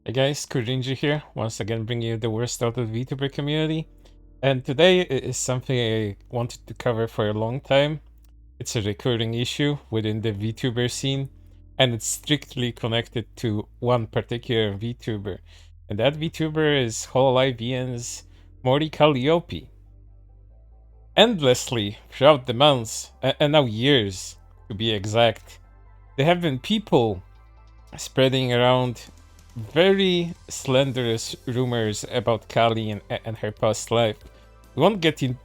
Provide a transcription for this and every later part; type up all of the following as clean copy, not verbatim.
Hey guys, Rinji here, once again bringing you the worst out of the VTuber community. And today is something I wanted to cover for a long time. It's a recurring issue within the VTuber scene, and it's strictly connected to one particular VTuber. And that VTuber is Hololive Mori Calliope. Endlessly, throughout the months, and now years to be exact, there have been people spreading around very slanderous rumors about Kali and her past life. We won't get in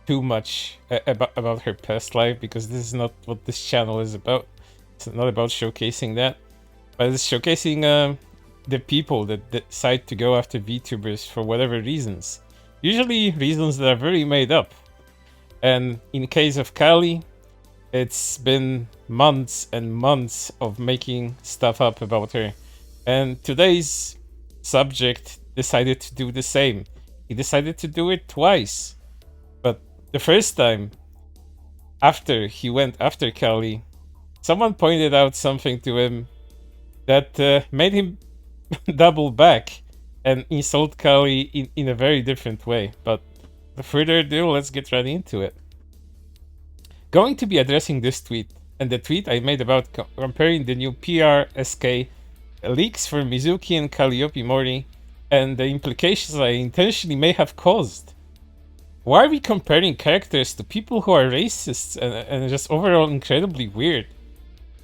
too much about her past life because this is not what this channel is about. It's not about showcasing that, but it's showcasing the people that decide to go after VTubers for whatever reasons. Usually reasons that are very made up. And in case of Kali, it's been months and months of making stuff up about her. And today's subject decided to do the same. He decided to do it twice. But the first time, after he went after Kali, someone pointed out something to him that made him double back and insult Kali in a very different way. But without further ado, let's get right into it. Going to be addressing this tweet, and the tweet I made about comparing the new PRSK leaks for Mizuki and Calliope Mori, and the implications I intentionally may have caused. Why are we comparing characters to people who are racists and just overall incredibly weird?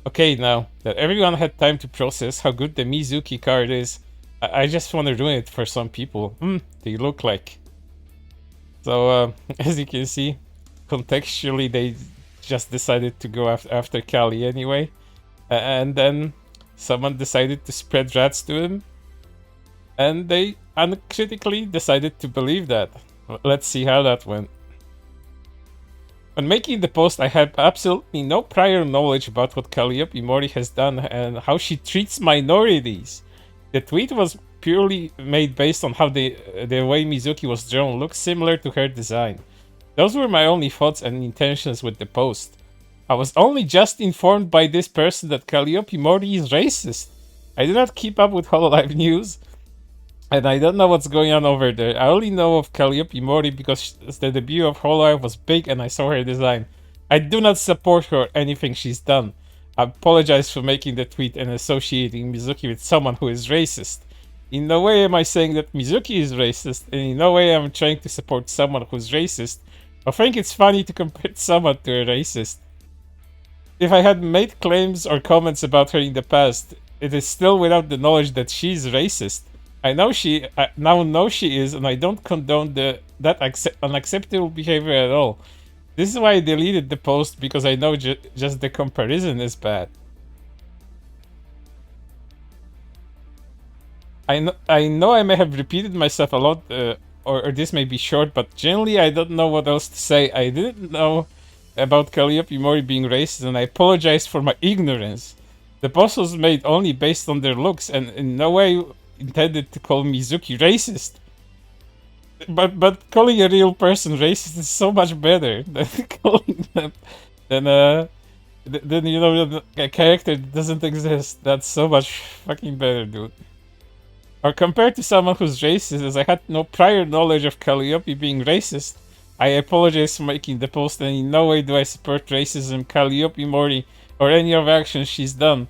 Okay, now that everyone had time to process how good the Mizuki card is, I just want to ruin it for some people. They look like. So, as you can see, contextually they just decided to go after Kali anyway. And then someone decided to spread rats to him, and they uncritically decided to believe that. Let's see how that went. When making the post, I had absolutely no prior knowledge about what Calliope Mori has done and how she treats minorities. The tweet was purely made based on how the way Mizuki was drawn looks similar to her design. Those were my only thoughts and intentions with the post. I was only just informed by this person that Calliope Mori is racist. I do not keep up with Hololive news, and I don't know what's going on over there. I only know of Calliope Mori because the debut of Hololive was big and I saw her design. I do not support her or anything she's done. I apologize for making the tweet and associating Mizuki with someone who is racist. In no way am I saying that Mizuki is racist, and in no way am I trying to support someone who's racist, or think it's funny to compare someone to a racist. If I had made claims or comments about her in the past, it is still without the knowledge that she's racist. I now know she is, and I don't condone that unacceptable behavior at all. This is why I deleted the post, because I know just the comparison is bad. I know I may have repeated myself a lot, or this may be short, but generally I don't know what else to say. I didn't know about Calliope Mori being racist, and I apologize for my ignorance. The post was made only based on their looks, and in no way intended to call Mizuki racist. But calling a real person racist is so much better than calling them than you know, a character that doesn't exist. That's so much fucking better, dude. Or compared to someone who's racist, as I had no prior knowledge of Calliope being racist, I apologize for making the post, and in no way do I support racism, Calliope Mori, or any of the actions she's done.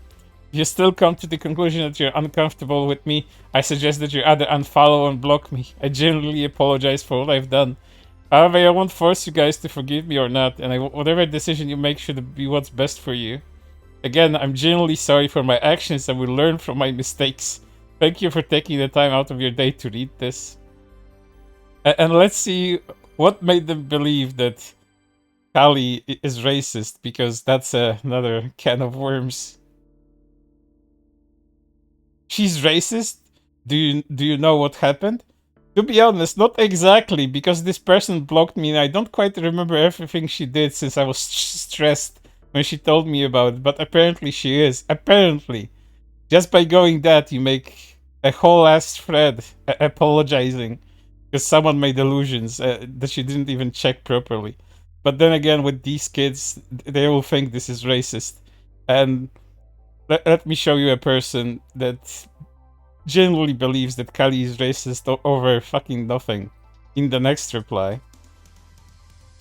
If you still come to the conclusion that you're uncomfortable with me, I suggest that you either unfollow and block me. I genuinely apologize for what I've done. However, I won't force you guys to forgive me or not, and whatever decision you make should be what's best for you. Again, I'm genuinely sorry for my actions and will learn from my mistakes. Thank you for taking the time out of your day to read this. And let's see what made them believe that Kali is racist, because that's another can of worms. She's racist? Do you know what happened? To be honest, not exactly, because this person blocked me and I don't quite remember everything she did since I was stressed when she told me about it, but apparently she is. Apparently. Just by going that, you make a whole ass thread apologizing because someone made illusions that she didn't even check properly. But then again, with these kids, they will think this is racist. And let me show you a person that genuinely believes that Kali is racist over fucking nothing. In the next reply.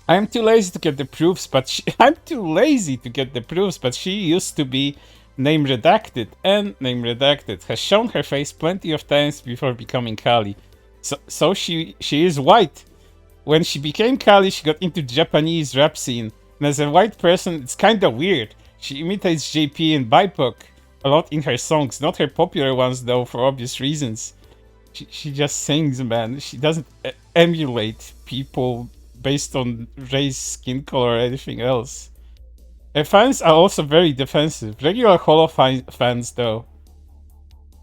I'm too lazy to get the proofs, but I'm too lazy to get the proofs, but she used to be name redacted, and name redacted has shown her face plenty of times before becoming Kali. So she is white. When she became Kali, she got into Japanese rap scene, and as a white person, it's kinda weird. She imitates JP and BIPOC a lot in her songs, not her popular ones though, for obvious reasons. She just sings, man. She doesn't emulate people based on race, skin color, or anything else. Her fans are also very defensive. Regular Hololive fans, though.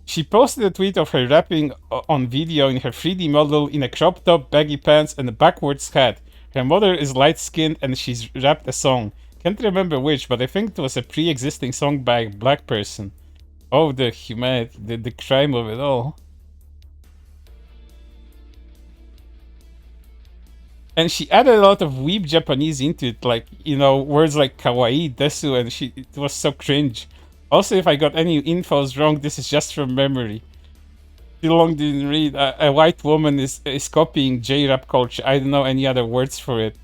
She posted a tweet of her rapping on video in her 3D model in a crop top, baggy pants, and a backwards hat. Her mother is light-skinned and she's rapped a song. Can't remember which, but I think it was a pre-existing song by a black person. Oh, the humanity, the crime of it all. And she added a lot of weeb Japanese into it, like, you know, words like kawaii, desu, and it was so cringe. Also, if I got any infos wrong, this is just from memory. Too long didn't read. A white woman is copying J-rap culture. I don't know any other words for it.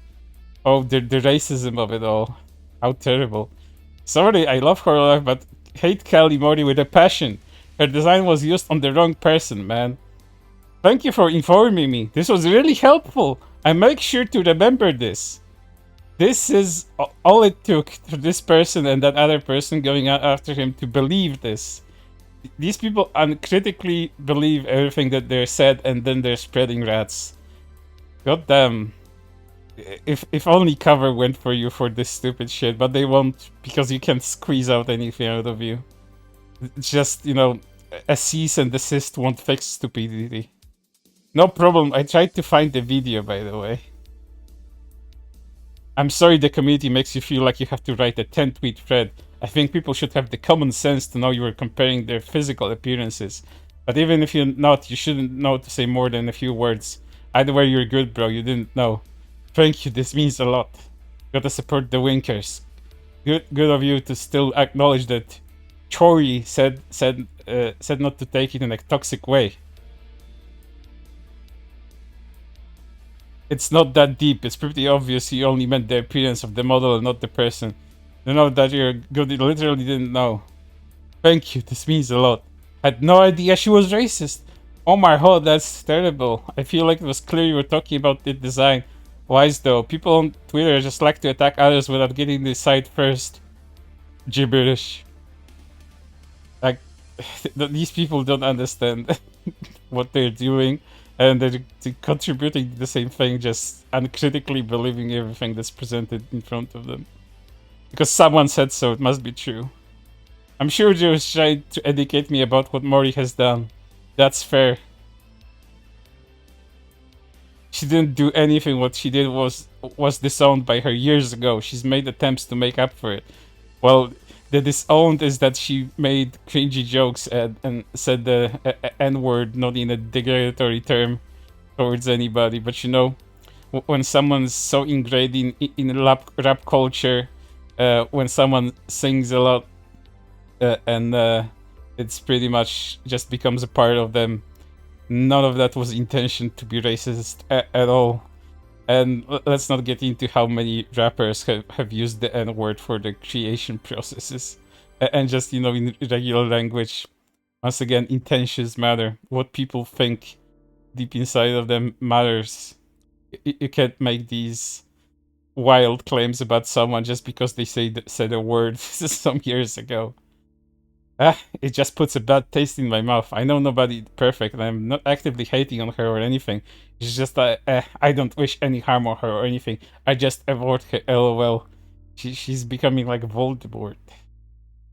Oh, the racism of it all. How terrible. Sorry, I love Hololive, but hate Kali Mori with a passion. Her design was used on the wrong person, man. Thank you for informing me. This was really helpful. I make sure to remember this. This is all it took for this person and that other person going out after him to believe this. These people uncritically believe everything that they're said, and then they're spreading rats. God damn. If only cover went for you for this stupid shit, but they won't, because you can't squeeze out anything out of you. It's just, you know, a cease and desist won't fix stupidity. No problem, I tried to find the video, by the way. I'm sorry the community makes you feel like you have to write a 10-tweet thread. I think people should have the common sense to know you are comparing their physical appearances. But even if you're not, you shouldn't know to say more than a few words. Either way, you're good, bro, you didn't know. Thank you, this means a lot. Gotta support the Winkers. Good of you to still acknowledge that Kuri said not to take it in a toxic way. It's not that deep. It's pretty obvious you only meant the appearance of the model and not the person. You know that you're good. You literally didn't know. Thank you. This means a lot. Had no idea she was racist. Oh my god, that's terrible. I feel like it was clear you were talking about the design. Wise though. People on Twitter just like to attack others without getting the side first. Gibberish. Like, these people don't understand what they're doing. And they're contributing to the same thing, just uncritically believing everything that's presented in front of them. Because someone said so, it must be true. I'm sure they was trying to educate me about what Mori has done. That's fair. She didn't do anything. What she did was disowned by her years ago. She's made attempts to make up for it. Well, the disowned is that she made cringy jokes and said the N-word not in a derogatory term towards anybody. But you know, when someone's so ingrained in rap culture, when someone sings a lot, and it's pretty much just becomes a part of them, none of that was intention to be racist at all. And let's not get into how many rappers have used the N-word for the creation processes. And just, you know, in regular language. Once again, intentions matter. What people think deep inside of them matters. You can't make these wild claims about someone just because they said a word some years ago. It just puts a bad taste in my mouth. I know nobody perfect, and I'm not actively hating on her or anything. It's just that I don't wish any harm on her or anything. I just avoid her, lol. She's becoming like Voldemort.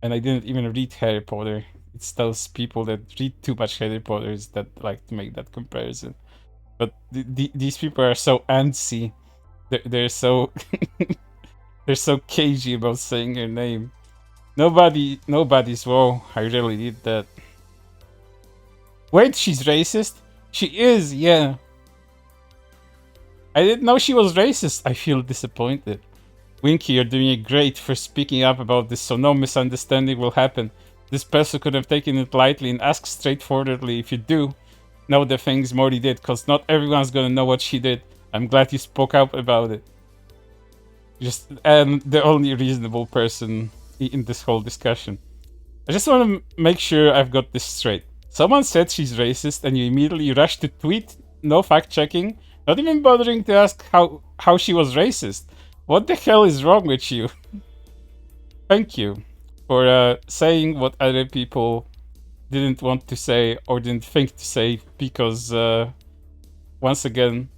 And I didn't even read Harry Potter. It's those people that read too much Harry Potters that like to make that comparison. But these people are so antsy. They're so... they're so cagey about saying her name. Nobody's whoa, I really did that. Wait, she's racist? She is, yeah. I didn't know she was racist. I feel disappointed. Winky, you're doing great for speaking up about this, so no misunderstanding will happen. This person could have taken it lightly and asked straightforwardly if you do know the things Mori did, because not everyone's gonna know what she did. I'm glad you spoke up about it. And the only reasonable person in this whole discussion. I just want to make sure I've got this straight. Someone said she's racist, and you immediately rush to tweet, no fact checking, not even bothering to ask how she was racist. What the hell is wrong with you? Thank you for saying what other people didn't want to say or didn't think to say, because once again,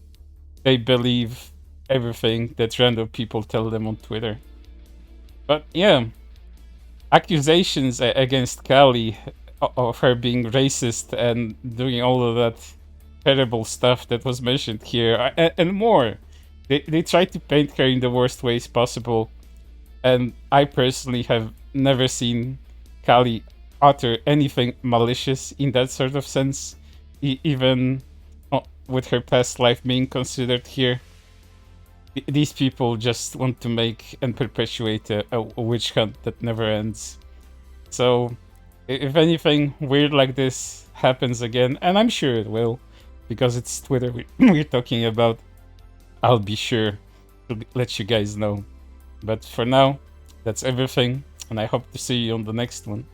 they believe everything that random people tell them on Twitter. But yeah, accusations against Kali of her being racist and doing all of that terrible stuff that was mentioned here and more. They try to paint her in the worst ways possible, and I personally have never seen Kali utter anything malicious in that sort of sense, even with her past life being considered here. These people just want to make and perpetuate a witch hunt that never ends. So, if anything weird like this happens again, and I'm sure it will, because it's Twitter we're talking about, I'll be sure to let you guys know. But for now, that's everything, and I hope to see you on the next one.